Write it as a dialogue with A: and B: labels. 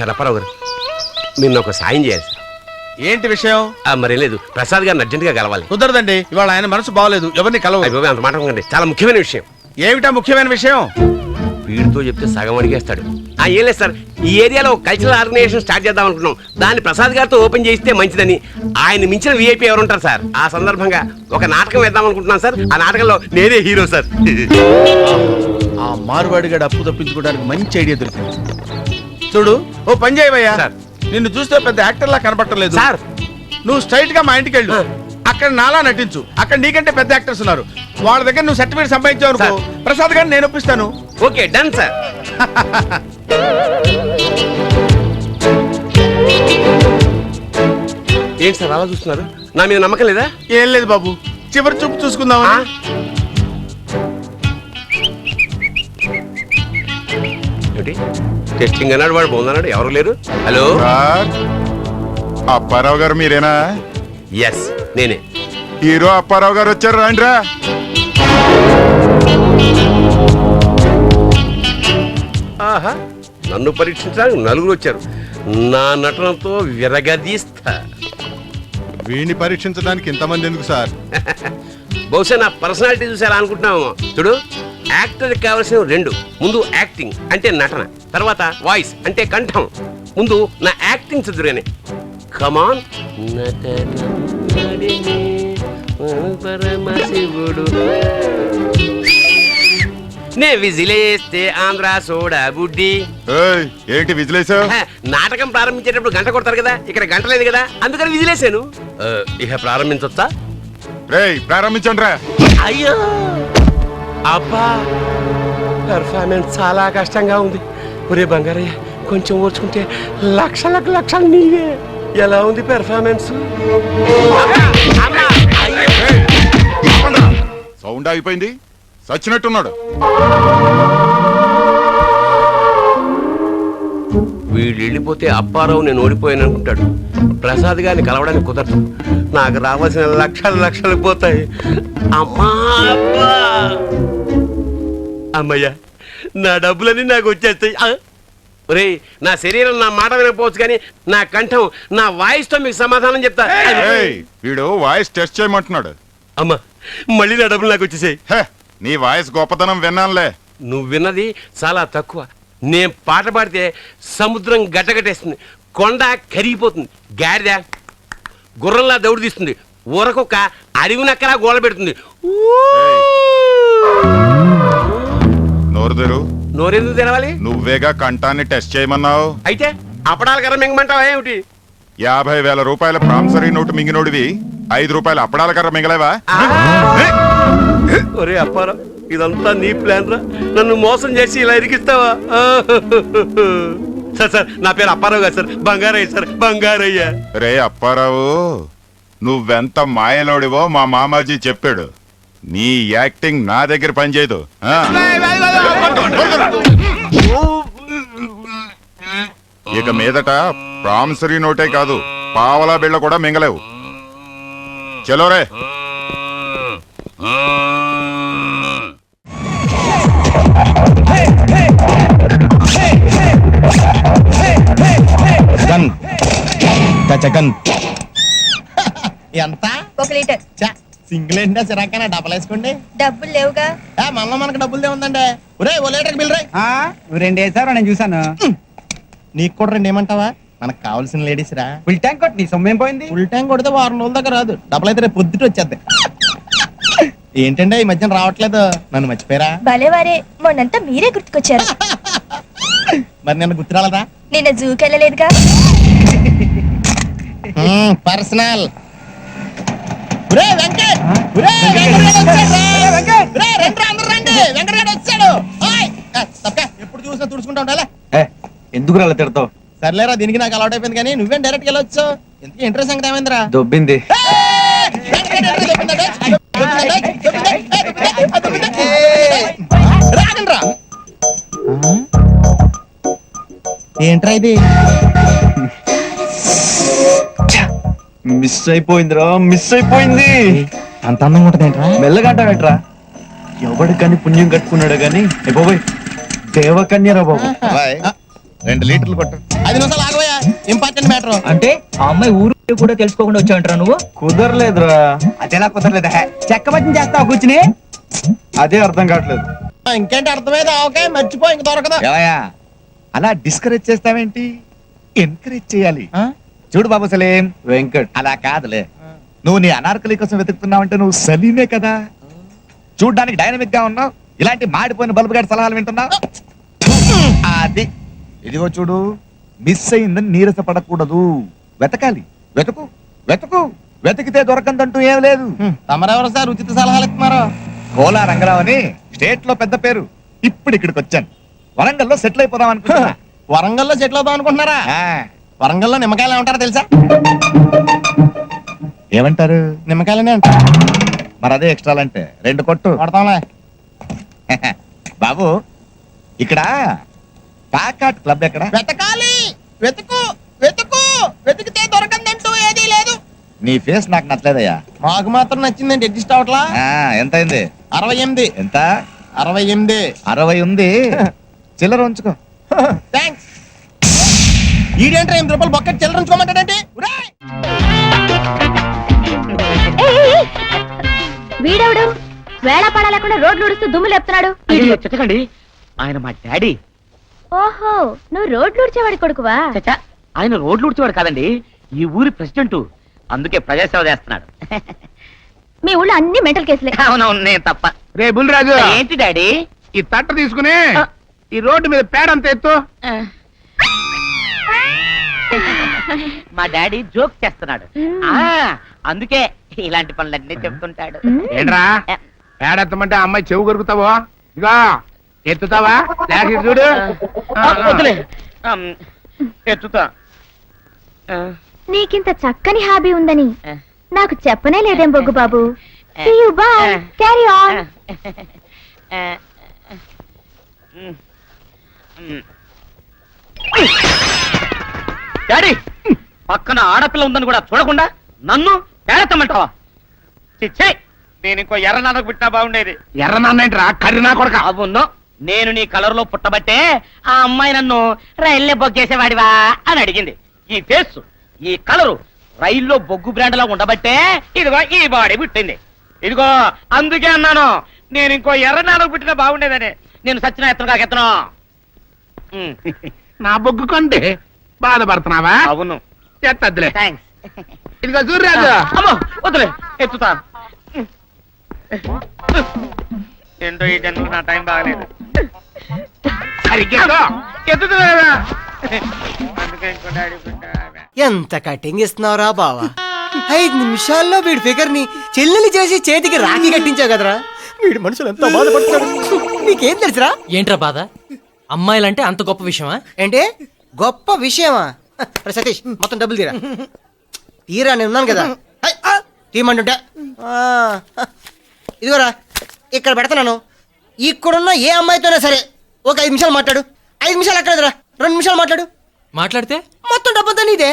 A: Sir Apparao గారు మీరు నాకు సాయం చేయాలి సార్.
B: ఏంటి విషయం?
A: మరేం లేదు, ప్రసాద్ గారిని అర్జెంట్గా కలవాలి.
B: కుదరదండి, ఇవాళ ఆయన మనసు బాగోలేదు, ఎవరిని కలవ.
A: అయిపోయి అంత మాట అనకండి. చాలా ముఖ్యమైన విషయం.
B: ఏమిటా ముఖ్యమైన విషయం?
A: వీడితో చెప్తే సగం అడిగేస్తాడు. ఏం లేదు సార్, ఈ ఏరియాలో కల్చరల్ ఆర్గనైజేషన్ స్టార్ట్ చేద్దాం అనుకున్నాం. దాన్ని ప్రసాద్ గారితో ఓపెన్ చేస్తే మంచిదని. ఆయన మించిన విఐపీ ఎవరు ఉంటారు సార్? ఆ సందర్భంగా ఒక నాటకం వేద్దాం అనుకుంటున్నాను సార్. ఆ నాటకంలో నేనే హీరో సార్.
B: ఆ మార్వాడిగాడు అప్పు తప్పించుకోవడానికి మంచి ఐడియా దొరికింది. చూడు, ఓ పని చేయవయ్యా. నిన్ను చూస్తే పెద్ద యాక్టర్ లా కనపడలేదు
A: సార్.
B: నువ్వు స్ట్రైట్ గా మా ఇంటికి వెళ్ళు. అక్కడ నాలా నటించు. అక్కడ నీకంటే పెద్ద యాక్టర్స్ ఉన్నారు. వాళ్ళ దగ్గర నువ్వు సర్టిఫికేట్ సంపాదించావు అనుకో, ప్రసాద్ గారిని నేను ఒప్పిస్తాను.
A: Okay, done sir. ఏంటి సార్ అలా చూస్తున్నారు? నా మీద నమ్మకం లేదా?
B: ఏం లేదు బాబు, చివరి చూపు చూసుకుందామా?
A: ఏంటి టెస్టింగ్ అన్నాడు, వాడు బాగుందన్నాడు, ఎవరు లేరు. హలో
C: అప్పారావు గారు మీరేనా?
A: ఎస్ నేనే.
C: హీరో అప్పారావు గారు వచ్చారు, రాండ్రా.
A: ఆహా, నన్ను పరీక్షించడానికి నలుగురు వచ్చారు. నా నటనతో విరగదీస్తా.
C: వీణ్ణి పరీక్షించడానికి ఇంతమంది ఎందుకు సార్?
A: బహుశా నా పర్సనాలిటీ చూసారా అనుకుంటున్నాము. చూడు, యాక్టర్కి కావాల్సిన రెండు. ముందు యాక్టింగ్ అంటే నటన, తర్వాత వాయిస్ అంటే కంఠం. ముందు నా యాక్టింగ్ చదువుగానే. కమాన్. పరమశివుడు నే విజిలేస్తే ఆంధ్ర సోడా బుడ్డి.
C: ఏంటి విజిలేసావు?
A: నాటకం ప్రారంభించేటప్పుడు గంట కొడతారు కదా, ఇక్కడ గంట లేదు కదా, అందుకని విజిలేసాను. ఇక ప్రారంభించొచ్చా?
C: రేయ్ ప్రారంభించండి రా.
A: అయ్యో అబ్బా, పెర్ఫార్మెన్స్ చాలా కష్టంగా ఉంది. ఒరే బంగారయ్య, కొంచెం ఓర్చుకుంటే లక్షలకు లక్షలు నీవే. ఎలా ఉంది పెర్ఫార్మెన్స్?
C: సౌండ్ ఆగిపోయింది, సచ్చినట్టున్నాడు.
A: వీళ్ళు వెళ్ళిపోతే అప్పారావు నేను ఓడిపోయాను అనుకుంటాడు. ప్రసాద్ గారిని కలవడానికి కుదరదు. నాకు రావాల్సిన లక్షలు లక్షలు పోతాయి. అమ్మా అబ్బా, అమ్మయ్యా, నా డబ్బులన్నీ నాకు వచ్చేస్తాయి. రే, నా శరీరం నా మాట వినకపోవచ్చు, కానీ నా కంఠం, నా వాయిస్తో మీకు సమాధానం చెప్తా.
C: వీడు వాయిస్ టెస్ట్ చేయమంటున్నాడు.
A: అమ్మా, మళ్ళీ నా డబ్బులు నాకు వచ్చేసాయి.
C: నీ వాయిస్ గొప్పతనం విన్నానులే.
A: నువ్వు విన్నది చాలా తక్కువ. నేను పాట పాడితే సముద్రం గడ్డగట్టేస్తుంది, కొండ కరిగిపోతుంది, గాడిద గుర్రంలా దౌడు తీస్తుంది, ఊరకొక్క అడవి నక్కలా గోల పెడుతుంది.
C: నోరుదరు.
A: నోరెందుకు తెరవాలి?
C: నువ్వేగా కంఠాన్ని టెస్ట్ చేయమన్నావు.
A: అయితే అప్పడాల కర్ర మింగమంటావా ఏమిటి?
C: 50,000 రూపాయల ప్రామిసరీ నోటు మింగినోడివి 5 రూపాయల అప్పడాల కర్ర మింగలేవా?
A: ఒరే అప్పారా, ఇదంతా నీ ప్లాన్ రా. నన్ను మోసం చేసి ఇలా ఇరికిస్తావా? సార్ సార్, నా పేరు అప్పారావు గారు సార్, బంగారయ్య సార్, బంగారయ్య.
C: రే అప్పారావు, నువ్వెంత మాయలోడివో మా మామాజీ చెప్పాడు. నీ యాక్టింగ్ నా దగ్గర పనిచేయదు. ఇక మీదట ప్రామిసరీ నోటే కాదు, పావలా బిళ్ళ కూడా మింగలేవు. చలో రే.
D: ఎంత?
E: 1 లీటర్.
D: సింగిల్ ఏంటా చిరాకనా? డబ్బులు వేసుకోండి.
E: డబ్బులు లేవుగా.
D: మనలో మనకు డబ్బులు ఏముందండి? ఒరే, ఓ లీటర్ బిల్ రే.
F: 2 వేసారు, నేను చూసాను.
D: నీకు కూడా 2 ఏమంటావా? మనకు కావాల్సిన లేడీస్ రా.
F: ఫుల్ ట్యాంక్ కొట్టి నీ సొమ్మేం పోయింది?
D: ఫుల్ ట్యాంక్ కొడితే 4 రోజుల దాకా రాదు. డబ్బులు అయితే రేపు పొద్దుట వచ్చేద్ది. ఏంటంటే ఈ మధ్యన రావట్లేదు, నన్ను మర్చిపోయారా?
E: భలేవారే, మొన్నంతా మీరే గుర్తుకొచ్చారు.
D: మరి నిన్న గుర్తు రాలేదా?
E: నిన్న జూకి వెళ్ళలేదుగా.
D: పర్సనల్. ఎప్పుడు చూసినా తుడుచుకుంటా ఉండాలి.
F: ఎందుకు రాలే తిడతావు?
D: సర్లేరా, దీనికి నాకు అలవాటు అయిపోయింది. కానీ నువ్వేం డైరెక్ట్ వెళ్ళొచ్చు? ఎందుకు ఇంట్రెస్ట్ సంగతి ఏమైందిరా?
F: దొబ్బింది.
D: ఏంట్రా ఇది?
F: మిస్ అయిపోయిందిరా, మిస్ అయిపోయింది.
D: అంత అందంగా ఉంటది ఏంట్రా?
F: మెల్లగంటాడట్రా. ఎవడు కానీ పుణ్యం కట్టుకున్నాడు గాని బాబోయ్, దేవకన్యరా బాబు.
B: 2 లీటర్లు కొట్టు.
D: 5 నిమిషాలు ఆగవయ్యా, ఇంపార్టెంట్ మ్యాటర్.
F: అంటే ఆ అమ్మాయి ఊరు కూడా తెలుసుకోకుండా వచ్చావంటారా నువ్వు? కుదరలేదురా. అదెలా కుదరలేదా? చెక్క మధ్య చేస్తావు కూర్చుని. అదే అర్థం కావట్లేదు.
D: ఇంకేంటి అర్థమైంది? ఓకే, మర్చిపో, ఇంక దొరకదు.
B: ఏవయ్యా, అలా డిస్కరేజ్ చేస్తావేంటి? ఎంకరేజ్ చేయాలి. చూడు బాబు సలీం,
F: వెంకట్
B: అలా కాదులే. నువ్వు నీ అనార్కలి కోసం వెతుకుతున్నావంటే నువ్వు సలీమే కదా. చూడ్డానికి డైనమిక్ గా ఉన్నావు, ఇలాంటి మాడిపోయిన బల్బు గారి సలహాలు వింటున్నావు. అది ఇదిగో చూడు, మిస్ అయిందని నీరసపడకూడదు. వెతకాలి, వెతుకు వెతుకు, వెతికితే దొరకందంటూ ఏం లేదు.
D: తమరెవరు సార్ ఉచిత సలహాలు ఇస్తున్నారు?
B: కోలా రంగరావు అని స్టేట్ లో పెద్ద పేరు. ఇప్పుడు ఇక్కడికి వచ్చాను. వరంగల్లో సెటిల్ అయిపోదాం అనుకుంటున్నా.
D: వరంగల్లో సెటిల్ అవుదాం అనుకుంటున్నారా?
B: ఆ,
D: వరంగల్లో నిమ్మకాయలు ఏమంటారో తెలుసా?
B: ఏమంటారు?
D: నిమ్మకాయలనే అంటారు.
B: మరి అదే ఎక్స్ట్రాలంటే 2 కొట్టు.
D: కొడతాంలే.
B: బాబు, ఇక్కడ కాకాట్ క్లబ్ ఎక్కడ?
D: వెతకాలి, వెతుకు వెతుకు, వెతికితే దొరకందంటూ ఏదీ లేదు.
B: నీ ఫేస్ నాకు నచ్చలేదయ్యా.
D: మాకు మాత్రం నచ్చిందండి, అడ్జస్ట్ అవట్లా.
B: ఎంత అయింది?
D: 68.
B: ఎంత?
D: 68.
B: 60 ఉంది. చిల్లర ఉంచుకో.
D: థ్యాంక్స్. ఈడేంట్రా 8 రూపాయలు బొక్కటి చిల్లరించుకోమంటాడేంటి?
E: వీడెవడు వేళాపాడా లేకుండా రోడ్లు ఉడుస్తూ దుమ్ము లేపుతున్నాడు.
G: చెప్పకండి, ఆయన మా డాడీ.
E: ఓహో, నువ్వు రోడ్లు ఉడిచేవాడి కొడుకువా?
G: చచ్చా, ఆయన రోడ్లు ఉడిచేవాడు కాదండి, ఈ ఊరి ప్రెసిడెంట్. అందుకే ప్రజాసేవ చేస్తున్నాడు.
E: మీ ఊళ్ళో అన్ని మెంటల్ కేసులే.
G: అవునవును, నేను తప్ప.
A: రే బుల్లిరాజు,
G: ఏంటి డాడీ?
A: ఈ తట్ట తీసుకుని ఈ రోడ్డు మీద పేడంత ఎత్తు.
G: మా డాడీ జోక్ చేస్తున్నాడు. ఆ, అందుకే ఇలాంటి పనులన్నీ చెప్తుంటాడు.
A: ఏంట్రా పేడెత్తమంటే అమ్మాయి చెవు కొరుకుతావో? ఇగా ఎత్తుతావా? లేక ఇటు చూడు.
G: వద్దులే. ఎత్తుతా.
E: నీకింత చక్కని హాబీ ఉందని నాకు చెప్పనే లేదేం బొగ్గు బాబు. See you, bye. Carry on.
G: Daddy, పక్కన ఆడపిల్ల ఉందని కూడా చూడకుండా నన్ను పేడెత్తమంటావా? చిచ్చే, నేను ఇంకో ఎర్ర నాన్నకు పుట్టినా బాగుండేది.
A: ఎర్ర నాన్న ఏంట్రా, కర్రీనా కొడక?
G: అవును, నేను నీ కలర్ లో పుట్టబట్టే ఆ అమ్మాయి నన్ను రైల్లో బొగ్గేసేవాడివా అని అడిగింది. ఈ ఫేస్, ఈ కలరు రైల్లో బొగ్గు బ్రాండ్ లా ఉండబట్టే ఇదిగో ఈ బాడీ పుట్టింది. ఇదిగో అందుకే అన్నాను, నేను ఇంకో ఎర్ర నాన్నకు పుట్టినా బాగుండేదని. నేను సచిన ఎత్తను కాకెత్తను.
A: నా బొగ్గు కొంటే బాధపడుతున్నావా?
G: అవును.
A: ఎత్తద్దులే.
G: థ్యాంక్స్.
A: ఇదిగో సూర్యరాజు.
G: అమ్మో, వద్దులే, ఎత్తుతా. ఏంటో ఈ జన్మ నా టైం బాగలేదు.
A: సరిగ్గా ఎత్తుతా.
G: అందుకే ఇంకో డాడీ పుట్టా.
H: ఎంత కటింగ్ ఇస్తున్నావురా బావా? 5 నిమిషాల్లో వీడి ఫిగర్ ని చెల్లెలి చేసి చేతికి రాఖీ కట్టించావు కదరా. వీడి మనుషులు ఎంత బాధపడతాడు. నీకేం తెలుసురా?
I: ఏంట్రా బాధ? అమ్మాయిలంటే అంత గొప్ప విషయమా?
H: ఏంటి గొప్ప విషయమా? అరే సతీష్, మొత్తం డబ్బులు తీరా. తీరా, నేను ఉన్నాను కదా. తీయమంటుంటే ఇదిగోరా, ఇక్కడ పెడతాను. ఇక్కడున్న ఏ అమ్మాయితోనే సరే ఒక 5 నిమిషాలు మాట్లాడు. 5 నిమిషాలు అక్కడరా, 2 నిమిషాలు మాట్లాడు.
I: మాట్లాడితే
H: మొత్తం డబ్బంతా నీదే.